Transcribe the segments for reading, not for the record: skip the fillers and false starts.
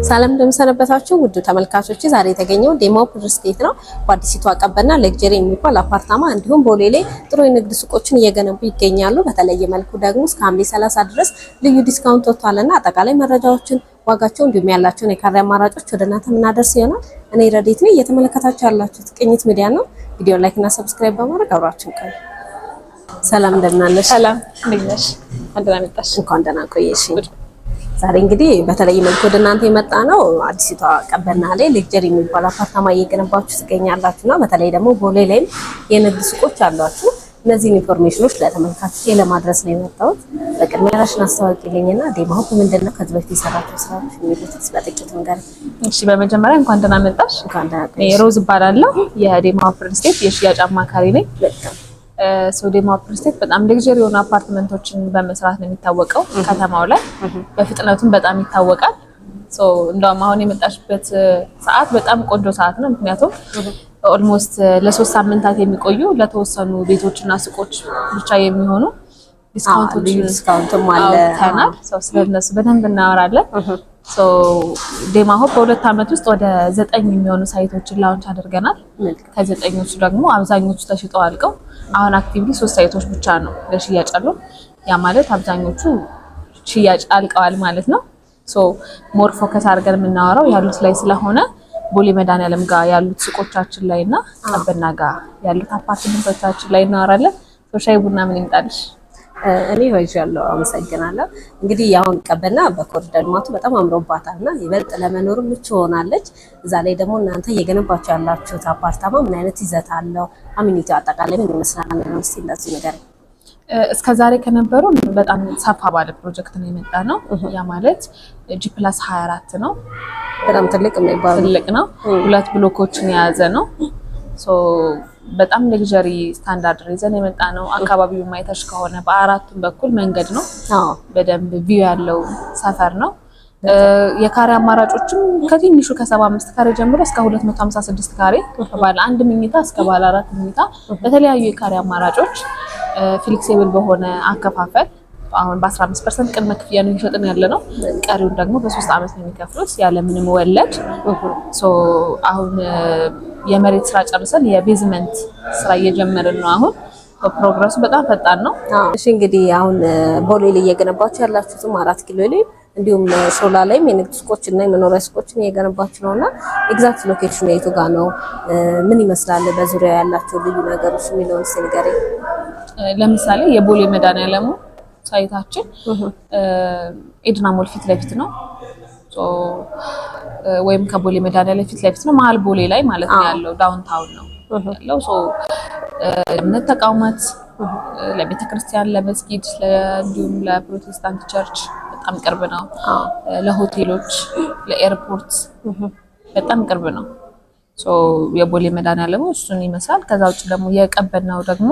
ሰላም እንደምሰነበታችሁ ውድ ተመልካቾች፣ ዛሬ የተገኘው ዴማ ሪል ስቴት ነው። በአዲሲቷ ቀበና ለግጀሪ የሚባል አፓርታማ እንዲሁም ቦሌ ላይ ጥሩ የንግድ ሱቆችን እየገነቡ ይገኛሉ። በተለየ መልኩ ደግሞ እስከ ሐምሌ 30 ድረስ ልዩ ዲስካውንት ወጥቷልና አጠቃላይ መረጃዎችን ዋጋቸው እንዲሁም ያላቸውን የካሬ አማራጮች ወደ እናንተ የምናደርስ ይሆናል። እኔ ረዲት ነኝ። እየተመለከታችሁ ያላችሁት ቅኝት ሚዲያ ነው። ቪዲዮ ላይክ እና ሰብስክራይብ በማድረግ አብራችሁን ቆዩ። ሰላም እንደምናለሽ? ሰላም እንደምናለሽ? እንደና መጣሽ? እንኳን ደህና ቆየሽ። ዛሬ እንግዲህ በተለይ መልኩ ወደ እናንተ የመጣ ነው አዲሲቷ ቀበና ላይ ለግጀሪ የሚባል አፓርታማ እየገነባችሁ ትገኛላችሁና በተለይ ደግሞ ቦሌ ላይም የንግድ ሱቆች አሏችሁ። እነዚህን ኢንፎርሜሽኖች ለተመልካቾች ለማድረስ ነው የመጣሁት። በቅድሚያ ራስሽን አስተዋውቂልኝና ዴማ ምንድነው ከዚህ በፊት የሰራችሁ ስራዎች የሚሉት በጥቂቱ ነገር። እሺ፣ በመጀመሪያ እንኳን ደህና መጣሽ። እንኳን ደህና ቆየሽ። እኔ ሮዝ እባላለሁ። የዴማ ሪል ስቴት የሽያጭ አማካሪ ነኝ። ዴማ ሪል ስቴት በጣም ለግጀሪ የሆኑ አፓርትመንቶችን በመስራት ነው የሚታወቀው ከተማው ላይ። በፍጥነቱም በጣም ይታወቃል። እንደውም አሁን የመጣሽበት ሰዓት በጣም ቆንጆ ሰዓት ነው። ምክንያቱም ኦልሞስት ለ3 ሳምንታት የሚቆዩ ለተወሰኑ ቤቶችና ሱቆች ብቻ የሚሆኑ ዲስካውንትም አለ ተናል። ስለነሱ በደንብ እናወራለን። ዴማ በሁለት ዓመት ውስጥ ወደ 9 የሚሆኑ ሳይቶችን ላውንች አድርገናል። ከ9ኞቹ ደግሞ አብዛኞቹ ተሽጠው አልቀው አሁን አክቲቭሊ 3 ሳይቶች ብቻ ነው ለሽያጭ አሉ። ያ ማለት አብዛኞቹ ሽያጭ አልቀዋል ማለት ነው። ሞር ፎከስ አድርገን የምናወራው ያሉት ላይ ስለሆነ ቦሌ መድኃኒዓለም ጋር ያሉት ሱቆቻችን ላይና ቀበና ጋር ያሉት አፓርትመንቶቻችን ላይ እናወራለን። ሻይ ቡና ምን ይምጣልሽ? እኔ ወይጃለሁ። አመሰግናለሁ። እንግዲህ አሁን ቀበና በኮሪደር ልማቱ በጣም አምሮባታልና ይበልጥ ለመኖር ምቹ ሆናለች። እዛ ላይ ደግሞ እናንተ እየገነባችሁ ያላችሁት አፓርታማ ምን አይነት ይዘት አለው? አሚኒቲው አጠቃላይ ምን ይመስላል ነው? እስቲ እንደዚህ ነገር እስከዛሬ ከነበሩ በጣም ሰፋ ባለ ፕሮጀክት ነው የመጣ ነው። ያ ማለት G+24 ነው። በጣም ትልቅ ነው። 2 ብሎኮችን የያዘ ነው። በጣም ለግጀሪ ስታንዳርድ ይዘን የመጣ ነው። አካባቢው ማይተሽ ከሆነ በአራቱም በኩል መንገድ ነው። በደንብ ቪው ያለው ሰፈር ነው። የካሬ አማራጮችም ከትንሹ ከ75 ካሬ ጀምሮ እስከ 256 ካሬ ከባለ 1 መኝታ እስከ ባለ 4 መኝታ በተለያዩ የካሬ አማራጮች ፍሌክሲብል በሆነ አከፋፈል አሁን በ15% ቅድመ ክፍያ ነው እየሸጥን ያለ ነው። ቀሪውን ደግሞ በ3 ዓመት ነው የሚከፍሉት ያለ ምንም ወለድ። አሁን የመሬት ስራ ጨርሰን የቤዝመንት ስራ እየጀመርን ነው። አሁን ፕሮግረሱ በጣም ፈጣን ነው። እሺ፣ እንግዲህ አሁን ቦሌ ላይ እየገነባችሁ ያላችሁትም 4 ኪሎ ላይ እንዲሁም ሾላ ላይም የንግድ ሱቆችና የመኖሪያ ሱቆችን እየገነባችሁ ነውና ኤግዛክት ሎኬሽኑ የቱ ጋር ነው? ምን ይመስላል? በዙሪያ ያላችሁ ልዩ ነገሮች የሚለውን ሲንገሪ። ለምሳሌ የቦሌ መድኃኒዓለም ሳይታችን ኤድና ሞል ፊት ለፊት ነው። ወይም ከቦሌ መድኃኒዓለም ፊት ለፊት ነው። መሀል ቦሌ ላይ ማለት ነው ያለው። ዳውንታውን ነው ያለው። እምነት ተቋማት ለቤተክርስቲያን፣ ለመስጊድ፣ እንዲሁም ለፕሮቴስታንት ቸርች በጣም ቅርብ ነው። ለሆቴሎች፣ ለኤርፖርት በጣም ቅርብ ነው። የቦሌ መድኃኒዓለም እሱን ይመስላል። ከዛ ውጭ ደግሞ የቀበናው ደግሞ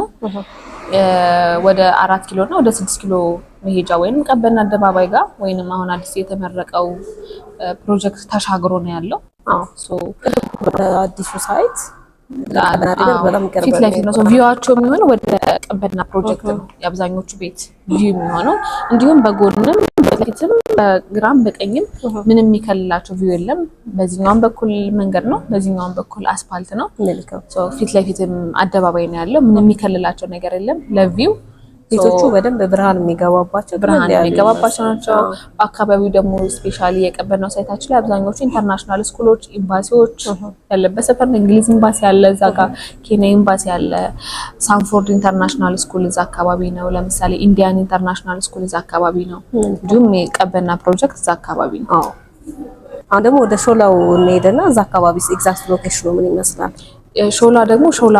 ወደ 4 ኪሎ እና ወደ 6 ኪሎ መሄጃ ወይንም ቀበና አደባባይ ጋር ወይንም አሁን አዲስ የተመረቀው ፕሮጀክት ተሻግሮ ነው ያለው። አዲሱ ሳይት ፊት ለፊት ነው። ቪዋቸው የሚሆነው ወደ ቀበና ፕሮጀክት ነው የአብዛኞቹ ቤት ቪው የሚሆነው። እንዲሁም በጎንም በፊትም በግራም በቀኝም ምንም የሚከልላቸው ቪው የለም። በዚህኛውም በኩል መንገድ ነው፣ በዚህኛውም በኩል አስፋልት ነው። ፊት ለፊትም አደባባይ ነው ያለው። ምንም የሚከልላቸው ነገር የለም ለቪው። ቤቶቹ በደንብ ብርሃን የሚገባባቸው ናቸው። በአካባቢው ደግሞ ስፔሻሊ የቀበናው ሳይታችን ላይ አብዛኞቹ ኢንተርናሽናል ስኩሎች፣ ኤምባሲዎች ያለበት ሰፈር ነው። እንግሊዝ ኤምባሲ ያለ እዛ ጋር፣ ኬንያ ኤምባሲ ያለ፣ ሳንፎርድ ኢንተርናሽናል ስኩል እዛ አካባቢ ነው። ለምሳሌ ኢንዲያን ኢንተርናሽናል ስኩል እዛ አካባቢ ነው። እንዲሁም የቀበና ፕሮጀክት እዛ አካባቢ ነው። አሁን ደግሞ ወደ ሾላው እንሄድና እዛ አካባቢ ኤግዛክት ሎኬሽኑ ምን ይመስላል? ሾላ ደግሞ ሾላ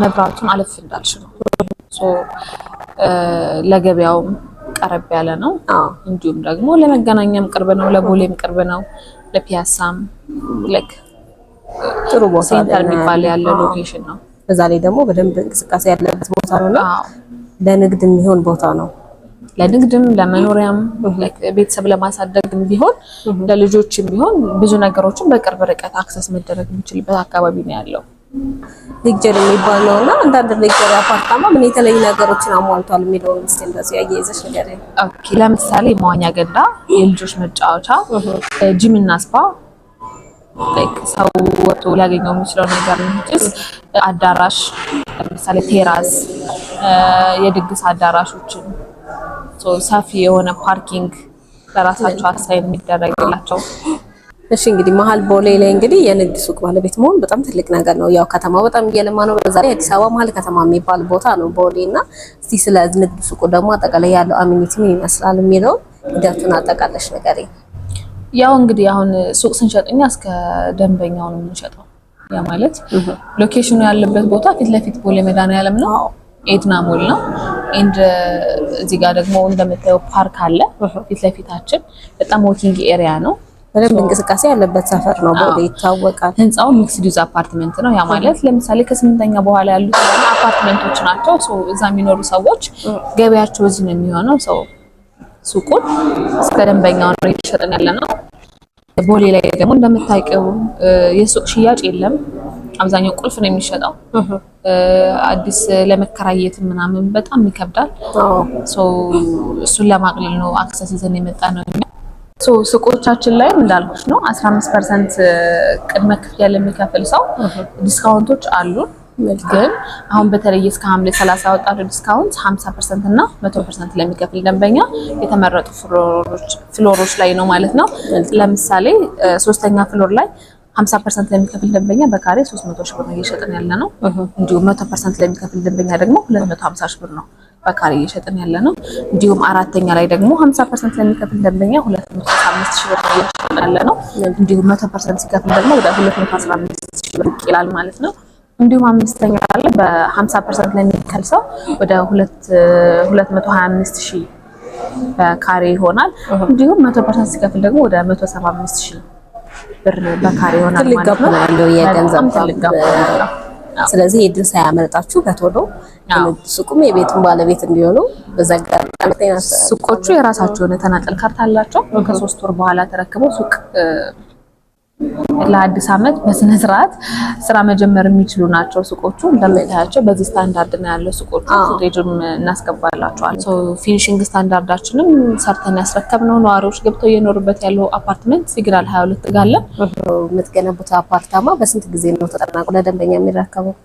መብራቱን አለፍ እንዳልሽ ነው። ለገበያውም ቀረብ ያለ ነው። እንዲሁም ደግሞ ለመገናኛም ቅርብ ነው፣ ለቦሌም ቅርብ ነው፣ ለፒያሳም ጥሩ ቦታ ሴንተር የሚባል ያለ ሎኬሽን ነው። በዛ ላይ ደግሞ በደንብ እንቅስቃሴ ያለበት ቦታ ነውና ለንግድ የሚሆን ቦታ ነው። ለንግድም ለመኖሪያም ቤተሰብ ለማሳደግም ቢሆን ለልጆችም ቢሆን ብዙ ነገሮችን በቅርብ ርቀት አክሰስ መደረግ የሚችልበት አካባቢ ነው ያለው። ሌክቸር የሚባል ነውና አንዳንድ ሌክቸር አፓርታማ ምን የተለዩ ነገሮችን አሟልቷል የሚለውን እስኪ እንደዚህ ያያይዘሽ ነገር። ኦኬ ለምሳሌ መዋኛ ገንዳ፣ የልጆች መጫወቻ፣ ጂም እና ስፓ ላይክ ሰው ወጥቶ ሊያገኘው የሚችለው ነገር ነው። አዳራሽ ለምሳሌ ቴራስ፣ የድግስ አዳራሾችን ሰፊ የሆነ ፓርኪንግ ለራሳቸው አሳይን የሚደረግላቸው። እሺ እንግዲህ መሀል ቦሌ ላይ እንግዲህ የንግድ ሱቅ ባለቤት መሆን በጣም ትልቅ ነገር ነው። ያው ከተማው በጣም እየለማ ነው። በዛ ላይ አዲስ አበባ መሀል ከተማ የሚባል ቦታ ነው ቦሌ እና እስቲ ስለ ንግድ ሱቁ ደግሞ አጠቃላይ ያለው አሚኒቲ ምን ይመስላል የሚለው ሂደቱን አጠቃለሽ ነገር። ያው እንግዲህ አሁን ሱቅ ስንሸጥኛ እስከ ደንበኛው ነው የምንሸጠው። ያ ማለት ሎኬሽኑ ያለበት ቦታ ፊት ለፊት ቦሌ መድኃኒዓለም ነው፣ ኤድና ሞል ነው። ኤንድ እዚህ ጋር ደግሞ እንደምታየው ፓርክ አለ ፊት ለፊታችን። በጣም ዎኪንግ ኤሪያ ነው። በደንብ እንቅስቃሴ ያለበት ሰፈር ነው ቦሌ ይታወቃል። ህንጻው ሚክስድ ዩዝ አፓርትመንት ነው። ያ ማለት ለምሳሌ ከ8ኛ በኋላ ያሉት አፓርትመንቶች ናቸው። እዛ የሚኖሩ ሰዎች ገበያቸው እዚህ ነው የሚሆነው። ሱቁን እስከ ደንበኛው ነው እየሸጥን ያለ ነው። ቦሌ ላይ ደግሞ እንደምታውቂው የሱቅ ሽያጭ የለም። አብዛኛው ቁልፍ ነው የሚሸጠው። አዲስ ለመከራየት ምናምን በጣም ይከብዳል። እሱን ለማቅለል ነው አክሰስ ይዘን የመጣ ነው። ሱቆቻችን ላይ እንዳልኩሽ ነው 15% ቅድመ ክፍያ ለሚከፍል ሰው ዲስካውንቶች አሉን። ግን አሁን በተለይ እስከ ሐምሌ 30 ያወጣነው ዲስካውንት 50% እና 100% ለሚከፍል ደንበኛ የተመረጡ ፍሎሮች ላይ ነው ማለት ነው። ለምሳሌ 3ኛ ፍሎር ላይ 50% ለሚከፍል ደንበኛ በካሬ 300 ሺህ ብር ነው እየሸጥን ያለ ነው። እንዲሁም 100% ለሚከፍል ደንበኛ ደግሞ 250 ሺህ ብር ነው በካሬ እየሸጥን ያለ ነው። እንዲሁም 4ኛ ላይ ደግሞ 50% ለሚከፍል ደንበኛ 215 ሺህ ብር ነው እየሸጥን ያለ ነው። እንዲሁም 100% ሲከፍል ደግሞ ወደ 215 ሺህ ብር ይላል ማለት ነው። እንዲሁም 5ኛ ላይ በ50% ለሚከፍል ሰው ወደ 225 ሺህ በካሬ ይሆናል። እንዲሁም 100% ሲከፍል ደግሞ ወደ 175 ሺህ ብር በካሬ ይሆናል ማለት ነው። ያለው የገንዘብ ነው። ስለዚህ የድል ሳያመልጣችሁ በቶሎ ሱቁም የቤቱን ባለቤት እንዲሆኑ በዘጋር ሱቆቹ የራሳቸው የሆነ ተናጠል ካርታ አላቸው። ከ3 ወር በኋላ ተረክበው ሱቅ ለአዲስ ዓመት በስነ ስርዓት ስራ መጀመር የሚችሉ ናቸው። ሱቆቹ እንደምታያቸው በዚህ ስታንዳርድ ነው ያለው። ሱቆቹ ሬጅም እናስገባላቸዋል። ፊኒሺንግ ስታንዳርዳችንም ሰርተን ያስረከብነው ነዋሪዎች ገብተው እየኖሩበት ያለው አፓርትመንት ሲግናል 22 ጋለን። የምትገነቡት አፓርታማ በስንት ጊዜ ነው ተጠናቆ ለደንበኛ የሚረከበው?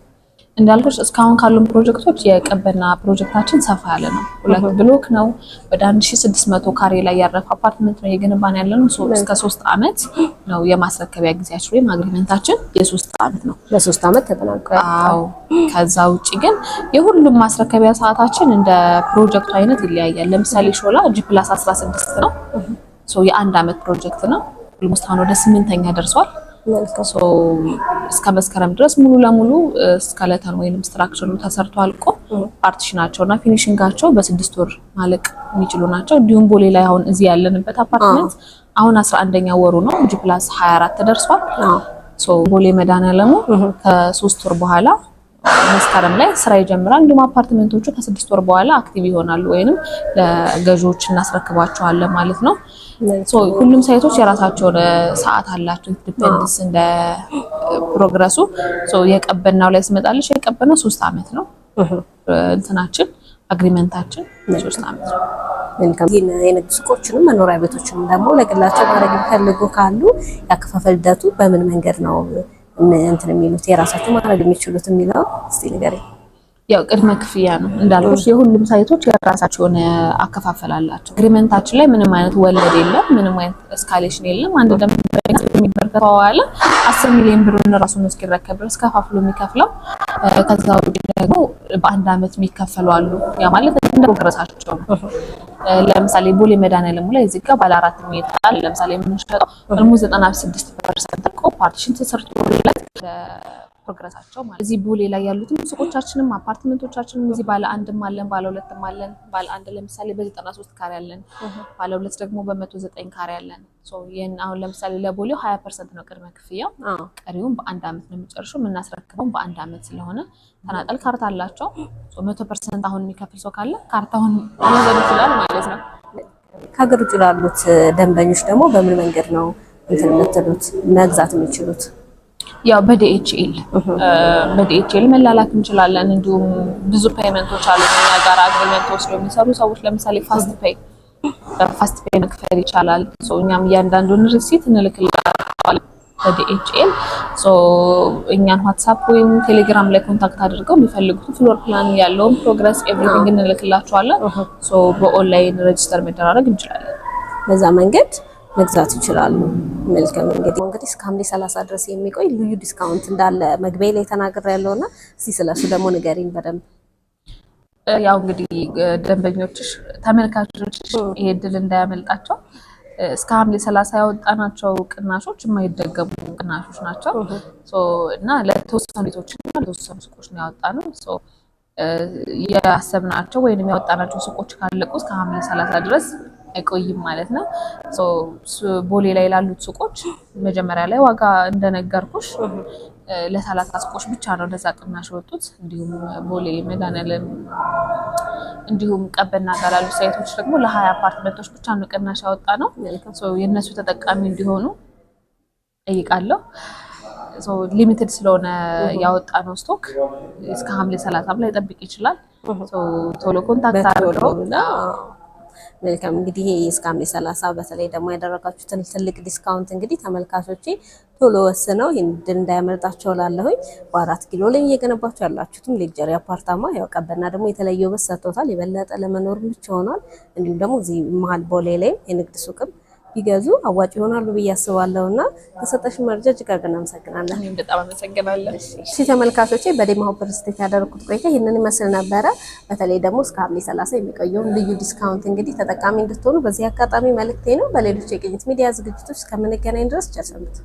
እንዳልኩሽ እስካሁን ካሉ ፕሮጀክቶች የቀበና ፕሮጀክታችን ሰፋ ያለ ነው። 2 ብሎክ ነው። ወደ 1600 ካሬ ላይ ያረፈ አፓርትመንት ነው የገነባን ያለ ነው። እስከ 3 አመት ነው የማስረከቢያ ጊዜያችን ወይም አግሪመንታችን የ3 አመት ነው። ለ3 አመት ተጠናቀቀ። አዎ። ከዛ ውጪ ግን የሁሉም ማስረከቢያ ሰዓታችን እንደ ፕሮጀክቱ አይነት ይለያያል። ለምሳሌ ሾላ G+16 ነው። የ1 አመት ፕሮጀክት ነው። ኦልሞስት አሁን ወደ 8ኛ ደርሷል። እስከ መስከረም ድረስ ሙሉ ለሙሉ ስካለተን ወይንም ስትራክቸሩ ተሰርቶ አልቆ ፓርቲሽናቸውና ፊኒሺንጋቸው በ6 ወር ማለቅ የሚችሉ ናቸው። እንዲሁም ቦሌ ላይ አሁን እዚህ ያለንበት አፓርትመንት አሁን 11ኛ ወሩ ነው። G+24 ተደርሷል። ቦሌ መድኃኒዓለም ከ3 ወር በኋላ መስከረም ላይ ስራ ይጀምራል። እንዲሁም አፓርትመንቶቹ ከ6 ወር በኋላ አክቲቭ ይሆናሉ ወይንም ለገዢዎች እናስረክባቸዋለን ማለት ነው። ሁሉም ሳይቶች የራሳቸው ሰዓት አላቸው። ዲፔንድስ እንደ ፕሮግረሱ የቀበናው ላይ ስመጣልሽ የቀበናው 3 አመት ነው። እንትናችን አግሪመንታችን 3 አመት ነው። የንግድ ሱቆችንም መኖሪያ ቤቶችንም ደግሞ ለግላቸው ማድረግ የሚፈልጉ ካሉ ያከፋፈል ሂደቱ በምን መንገድ ነው እንትን የሚሉት የራሳቸው ማድረግ የሚችሉት የሚለው እስቲ ንገሪኝ። ያው ቅድመ ክፍያ ነው እንዳልኩሽ። የሁሉም ሳይቶች የራሳቸው የሆነ አከፋፈል አላቸው። አግሪመንታችን ላይ ምንም አይነት ወለድ የለም፣ ምንም አይነት እስካሌሽን የለም። አንድ ደንበኛ የሚበርከው አለ 10 ሚሊዮን ብሩን ራሱን እስኪረከብ ድረስ ከፋፍሎ የሚከፍለው። ከዛ ውጪ ደግሞ በ1 አመት የሚከፈሉ አሉ። ያ ማለት እንደ ፕሮግረሳቸው ነው። ለምሳሌ ቦሌ መድኃኒዓለም ላይ እዚህ ጋር ባለ 4 ሜትር ለምሳሌ የምንሸጠው ኦልሞስት 96% እኮ ፓርቲሽን ተሰርቶለት ፕሮግረሳቸው ማለት እዚህ ቦሌ ላይ ያሉትን ሱቆቻችንም አፓርትመንቶቻችንም እዚህ ባለ 1ም አለን፣ ባለ 2ም አለን። ባለ 1 ለምሳሌ በ93 ካሬ አለን፣ ባለ 2 ደግሞ በ109 ካሬ አለን። ይሄን አሁን ለምሳሌ ለቦሌው 20% ነው ቅድመ ክፍያው። ቀሪውን በ1 አመት ነው የሚጨርሹ። የምናስረክበው በ1 አመት ስለሆነ ተናጠል ካርታ አላቸው። 100% አሁን የሚከፍል ሰው ካለ ካርታውን መውሰድ ይችላል ማለት ነው። ከሀገር ውጭ ላሉት ደንበኞች ደግሞ በምን መንገድ ነው እንትን የምትሉት መግዛት የሚችሉት? ያው በዲኤችኤል መላላክ እንችላለን። እንዲሁም ብዙ ፔመንቶች አሉ እኛ ጋር አግሪመንት ወስደው የሚሰሩ ሰዎች ለምሳሌ በፋስት ፔይ መክፈል ይቻላል። እኛም እያንዳንዱን ሪሲት እንልክላቸዋለን በዲኤችኤል። እኛን ዋትሳፕ ወይም ቴሌግራም ላይ ኮንታክት አድርገው የሚፈልጉት ፍሎር ፕላን ያለውን ፕሮግረስ ኤቭሪቲንግ እንልክላቸዋለን። በኦንላይን ሬጅስተር መደራረግ እንችላለን። በዛ መንገድ መግዛት ይችላሉ። መልካም እንግዲህ እስከ ሐምሌ 30 ድረስ የሚቆይ ልዩ ዲስካውንት እንዳለ መግቢያ ላይ ተናግሬያለሁና እስቲ ስለሱ ደግሞ ንገሪኝ በደንብ። ያው እንግዲህ ደንበኞችሽ ተመልካቾችሽ ይሄ እድል እንዳያመልጣቸው እስከ ሐምሌ 30 ያወጣናቸው ቅናሾች የማይደገሙ ቅናሾች ናቸው። እና ለተወሰኑ ቤቶችና ለተወሰኑ ሱቆች ነው ያወጣነው። ያሰብናቸው ወይንም ያወጣናቸው ሱቆች ካለቁ እስከ ሐምሌ 30 ድረስ አይቆይም ማለት ነው። ቦሌ ላይ ላሉት ሱቆች መጀመሪያ ላይ ዋጋ እንደነገርኩሽ ለ30 ሱቆች ብቻ ነው እንደዛ ቅናሽ ወጡት። እንዲሁም ቦሌ መድኃኒዓለም እንዲሁም ቀበና ጋር ላሉ ሳይቶች ደግሞ ለ20 አፓርትመንቶች ብቻ ነው ቅናሽ ያወጣ ነው። የነሱ ተጠቃሚ እንዲሆኑ ጠይቃለሁ። ሊሚትድ ስለሆነ ያወጣ ነው ስቶክ እስከ ሐምሌ 30 ላይ ጠብቅ ይችላል። ቶሎ ኮንታክት አድርገው። መልካም እንግዲህ እስከ ሐምሌ 30 በተለይ ደግሞ ያደረጋችሁትን ትልቅ ዲስካውንት እንግዲህ ተመልካቾቼ ቶሎ ወስነው እንዳያመልጣቸው ላለሁኝ። በ4 ኪሎ ላይ እየገነባችሁ ያላችሁትም ሌክዠሪ አፓርታማ ያው ቀበና ደግሞ የተለየ ውበት ሰጥቶታል። የበለጠ ለመኖር ምቹ ሆኗል። እንዲሁም ደግሞ እዚህ መሀል ቦሌ ላይ የንግድ ሱቅም ቢገዙ አዋጭ ይሆናሉ ብዬ አስባለሁና ተሰጠሽ መረጃ እጅግ አድርገን እናመሰግናለን። እኔም በጣም አመሰግናለሁ። እሺ ተመልካቾቼ በዴማ ሆፕ ሪል ስቴት ያደረኩት ቆይታ ይሄንን ይመስል ነበረ። በተለይ ደግሞ እስከ ሐምሌ 30 የሚቆየውን ልዩ ዲስካውንት እንግዲህ ተጠቃሚ እንድትሆኑ በዚህ አጋጣሚ መልእክቴ ነው። በሌሎች የቅኝት ሚዲያ ዝግጅቶች እስከምንገናኝ ድረስ ቸር ሰንብቱ።